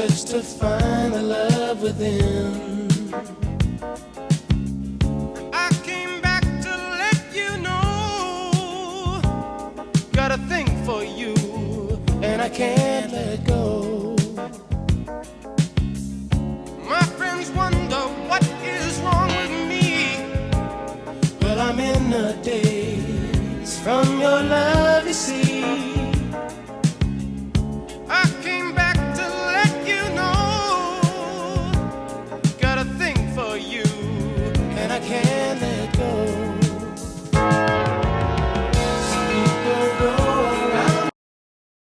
search to find the love within. I came back to let you know, got a thing for you, and I can't let go.